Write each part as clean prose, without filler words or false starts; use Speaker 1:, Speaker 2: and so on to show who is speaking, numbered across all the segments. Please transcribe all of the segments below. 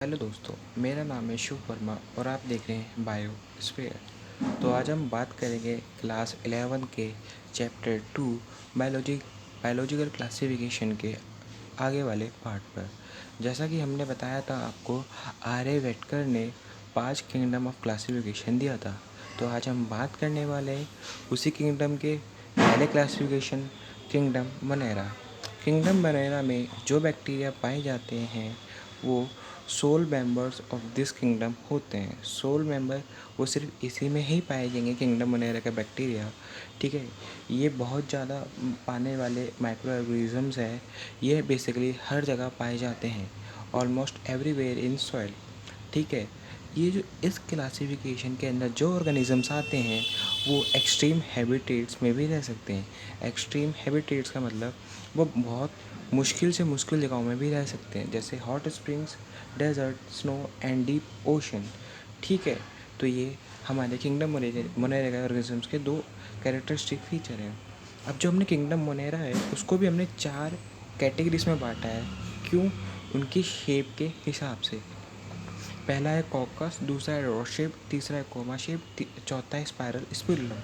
Speaker 1: Hello दोस्तों, मेरा नाम है शिव वर्मा और आप देख रहे हैं बायोस्फीयर। तो आज हम बात करेंगे क्लास 11 के चैप्टर 2 बायोलॉजिकल क्लासिफिकेशन के आगे वाले पार्ट पर। जैसा कि हमने बताया था आपको, आर्यभट्ट ने 5 किंगडम ऑफ क्लासिफिकेशन दिया था। तो आज हम बात करने वाले हैं उसी किंगडम के पहले classification, kingdom Monera. Kingdom Monera में जो बैक्टीरिया पाए जाते हैं वो sole members of this kingdom होते हैं। सोल मेंबर वो सिर्फ इसी में ही पाए जाएंगे, किंगडम मोनेरा का बैक्टीरिया। ठीक है, ये बहुत ज़्यादा पाने वाले माइक्रो ऑर्गेनिजम्स है। ये बेसिकली हर जगह पाए जाते हैं, ऑलमोस्ट एवरीवेयर इन सॉइल। ठीक है, ये जो इस क्लासिफिकेशन के अंदर जो ऑर्गेनिजम्स आते हैं वो एक्सट्रीम हैबिटेट्स में भी रह सकते हैं। एक्सट्रीम हैबिटेट्स का मतलब वो बहुत मुश्किल से मुश्किल जगहों में भी रह सकते हैं, जैसे hot springs, desert, snow and deep ocean. ठीक है, तो ये हमारे किंगडम मोनेरा ऑर्गेनिजम्स के दो कैरेक्टरिस्टिक फीचर हैं। अब जो हमने किंगडम मोनेरा है उसको भी हमने 4 कैटेगरीज में बांटा है। क्यों? उनकी शेप के हिसाब से। पहला है कॉकस, दूसरा है रॉड शेप, तीसरा है कोमा शेप, चौथा है स्पाइरल स्पिरुलम।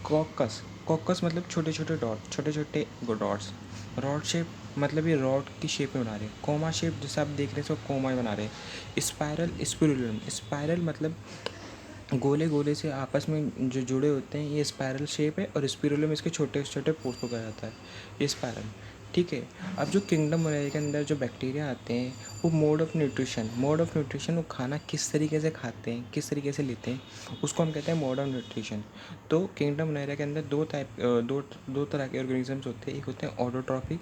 Speaker 1: कॉकस कॉकस मतलब छोटे छोटे डॉट, छोटे छोटे डॉट्स। रॉड शेप मतलब ये रॉड की शेप में बना रहे हैं। कोमा शेप जैसे आप देख रहे हैं, इसको कोमा में बना रहे हैं। स्पाइरल स्पिरुलम, स्पाइरल मतलब गोले गोले से आपस में जो जुड़े होते हैं, ये स्पाइरल शेप है। और स्पिरुलम इसके छोटे छोटे पोर्स को कहा जाता है, ये स्पाइरल। ठीक है, अब जो किंगडम मोनेरा के अंदर जो बैक्टीरिया आते हैं वो मोड ऑफ न्यूट्रिशन, वो खाना किस तरीके से खाते हैं, किस तरीके से लेते हैं, उसको हम कहते हैं मोड ऑफ न्यूट्रिशन। तो किंगडम मोनेरा के अंदर दो तरह के ऑर्गेनिजम्स होते हैं। एक होते हैं ऑटोट्रॉफिक,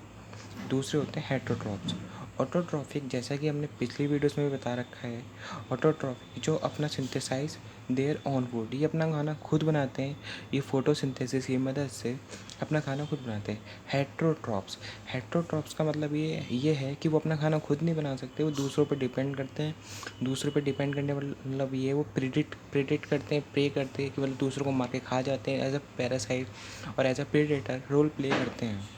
Speaker 1: दूसरे होते हैं हेटरोट्रॉफ्स। ऑटोट्रॉफिक जैसा कि हमने पिछली वीडियोस में भी बता रखा है, ऑटोट्रॉफिक जो अपना सिंथेसाइज देयर ऑन फूड, ये अपना खाना खुद बनाते हैं। ये फोटोसिंथेसिस की मदद से अपना खाना खुद बनाते हैं। हेटरोट्रॉप्स का मतलब ये है कि वो अपना खाना खुद नहीं बना सकते, वो दूसरों पर डिपेंड करते हैं। दूसरों पर डिपेंड करने मतलब ये वो प्रेडिट करते हैं, प्रे करते हैं कि मतलब दूसरों को मार के खा जाते हैं, एज अ पैरासाइट और as a predator role play करते हैं।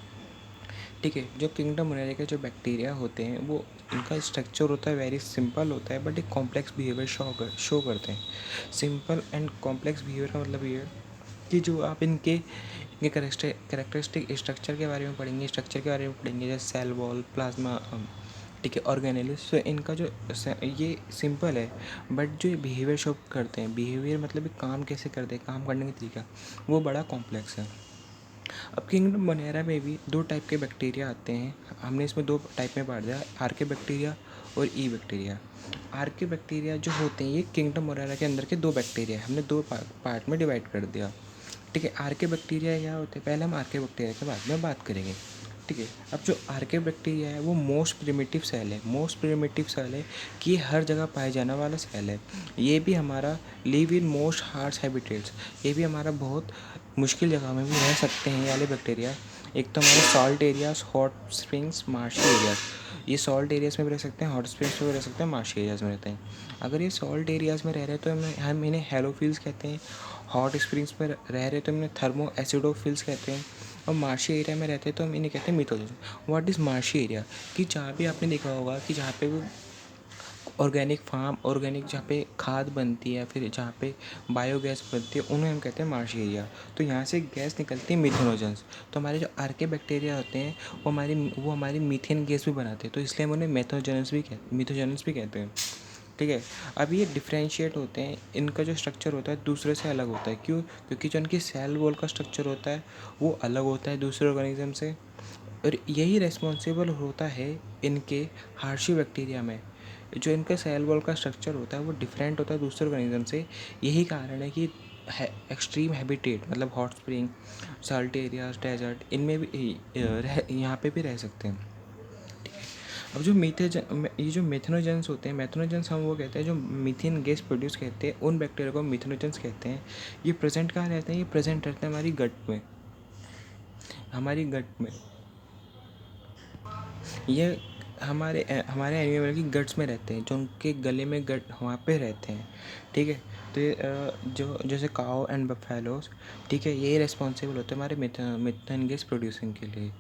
Speaker 1: ठीक है, जो किंगडम मोनेरा के जो बैक्टीरिया होते हैं वो, इनका स्ट्रक्चर होता है वेरी सिंपल होता है, बट एक कॉम्प्लेक्स बिहेवियर शो करते हैं। सिंपल एंड कॉम्प्लेक्स बिहेवियर का मतलब ये है कि जो आप इनके करेक्टरिस्टिक स्ट्रक्चर के बारे में पढ़ेंगे, जैसे सेल वॉल, प्लाज्मा, ठीक है, ऑर्गेनेलिस। तो इनका जो ये सिंपल है, बट जो बिहेवियर शो करते हैं, बिहेवियर मतलब काम कैसे करते हैं, काम करने का तरीका, वो बड़ा कॉम्प्लेक्स है। अब किंगडम मोनेरा में भी 2 टाइप के बैक्टीरिया आते हैं। हमने इसमें 2 टाइप में बांट दिया, आर्के बैक्टीरिया और ई बैक्टीरिया। आर्के बैक्टीरिया जो होते हैं ये किंगडम मोनेरा के अंदर के 2 बैक्टीरिया हमने 2 पार्ट में डिवाइड कर दिया। ठीक है, आर्के बैक्टीरिया क्या होते हैं, पहले हम आर्के बैक्टीरिया के बाद में बात करेंगे। ठीक है, अब जो आर्के बैक्टीरिया है वो मोस्ट प्रिमिटिव सेल है कि ये हर जगह पाए जाने वाला सेल है। ये भी हमारा live in most harsh habitats, ये भी हमारा बहुत मुश्किल जगह में भी रह सकते हैं ये वाले बैक्टीरिया। एक तो हमारे salt areas, hot springs, marshy areas. ये सॉल्ट एरियाज़ में भी रह सकते हैं, हॉट स्प्रिंग्स में भी रह सकते हैं, मार्शी एरियाज़ में रहते हैं। अगर ये सॉल्ट एरियाज़ में रह रहे हैं तो हम इन्हें हेलोफिल्स कहते हैं। हॉट स्प्रिंग्स में रह रहे हैं तो इन्हें थर्मो एसिडोफिल्स कहते हैं। और मार्शी एरिया में रहते हैं तो हम इन्हें कहते हैं मिथोजेंस। What is marshy area? कि जहाँ भी आपने देखा होगा कि जहाँ पे वो ऑर्गेनिक जहाँ पे खाद बनती है, फिर जहाँ पे बायोगैस बनती है, उन्हें हम कहते हैं मार्शी एरिया। तो यहाँ से गैस निकलती है मिथेनोजेंस। तो हमारे जो आर्के बैक्टीरिया होते हैं वो हमारी मीथेन गैस भी बनाते हैं, तो इसलिए हम उन्हें मिथोजेनस भी कहते हैं। ठीक है, अब ये डिफ्रेंशिएट होते हैं, इनका जो स्ट्रक्चर होता है दूसरे से अलग होता है। क्यों? क्योंकि जो इनकी सेल वॉल का स्ट्रक्चर होता है वो अलग होता है दूसरे ऑर्गेनिज्म से। और यही रेस्पॉन्सिबल होता है इनके हार्शी बैक्टीरिया में। जो इनका सेल वॉल का स्ट्रक्चर होता है वो डिफरेंट होता है दूसरे ऑर्गेनिज्म से। यही कारण है कि एक्सट्रीम हैबिटेट मतलब hot spring, salt areas, desert, इनमें भी यहाँ पे भी रह सकते हैं। अब जो ये जो मेथनोजेंस होते हैं, मेथनोजेंस हम वो कहते हैं जो मीथेन गैस प्रोड्यूस करते हैं, उन बैक्टीरिया को मेथनोजेंस कहते हैं। ये प्रेजेंट कहाँ रहते हैं? ये प्रेजेंट रहते हैं हमारी गट में। ये हमारे एनिमल की गट्स में रहते हैं, जो उनके गले में गट वहाँ पे रहते हैं, ठीक है। तो ये जो जैसे काओ एंड बफेलोस, ठीक है, ये रिस्पॉन्सिबल होते हैं हमारे मिथेन गैस प्रोड्यूसिंग के लिए।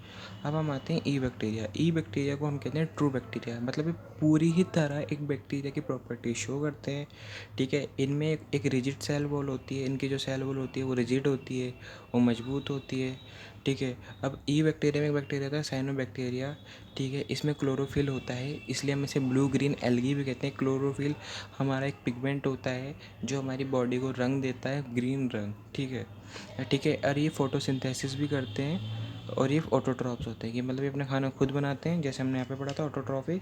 Speaker 1: अब हम आते हैं ई बैक्टीरिया। ई बैक्टीरिया को हम कहते हैं ट्रू बैक्टीरिया, मतलब ये पूरी ही तरह एक बैक्टीरिया की प्रॉपर्टी शो करते हैं, ठीक है। इनमें एक रिजिड सेल वॉल होती है, इनकी जो सेल वॉल होती है वो रिजिड होती है, वो मजबूत होती है, ठीक है। अब ई बैक्टीरिया में एक बैक्टीरिया होता है साइनोबैक्टीरिया, ठीक है। इसमें क्लोरोफिल होता है, इसलिए हम इसे ब्लू ग्रीन एल्गी भी कहते हैं। क्लोरोफिल हमारा एक पिगमेंट होता है जो हमारी बॉडी को रंग देता है, ग्रीन रंग, ठीक है, ठीक है। और ये फोटोसिंथेसिस भी करते हैं, और ये ऑटोट्रॉफ्स होते हैं कि मतलब ये अपना खाना खुद बनाते हैं, जैसे हमने यहाँ पे पढ़ा था ऑटोट्रॉफी।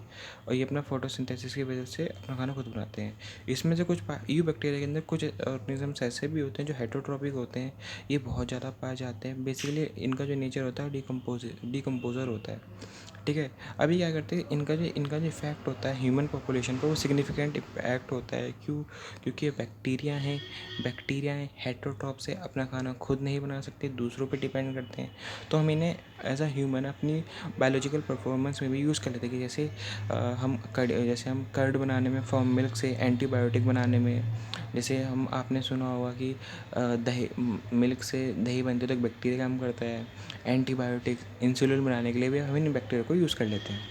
Speaker 1: और ये अपना फोटोसिंथेसिस की वजह से अपना खाना खुद बनाते हैं। इसमें से कुछ यू बैक्टीरिया के अंदर कुछ ऑर्गेनिजम्स ऐसे भी होते हैं जो हेटरोट्रॉपिक होते हैं, ये बहुत ज़्यादा पाए जाते हैं। बेसिकली इनका जो नेचर होता है डिकम्पोजर होता है, ठीक है। अभी क्या करते हैं, इनका जो इफेक्ट होता है ह्यूमन पॉपुलेशन पर, वो सिग्निफिकेंट इम्पैक्ट होता है। क्यों? क्योंकि ये बैक्टीरिया हैं हेटरोट्रॉप से अपना खाना खुद नहीं बना सकते, दूसरों पे डिपेंड करते हैं। तो हम इन्हें एज अ ह्यूमन अपनी बायोलॉजिकल परफॉर्मेंस में भी यूज़ कर लेते हैं कि जैसे हम कर्ड बनाने में फॉर्म मिल्क से, एंटीबायोटिक बनाने में, जैसे आपने सुना होगा कि दही मिल्क से दही बनती है तो एक बैक्टीरिया काम करता है। एंटीबायोटिक इंसुलिन बनाने के लिए भी हम इन बैक्टीरिया को यूज़ कर लेते हैं।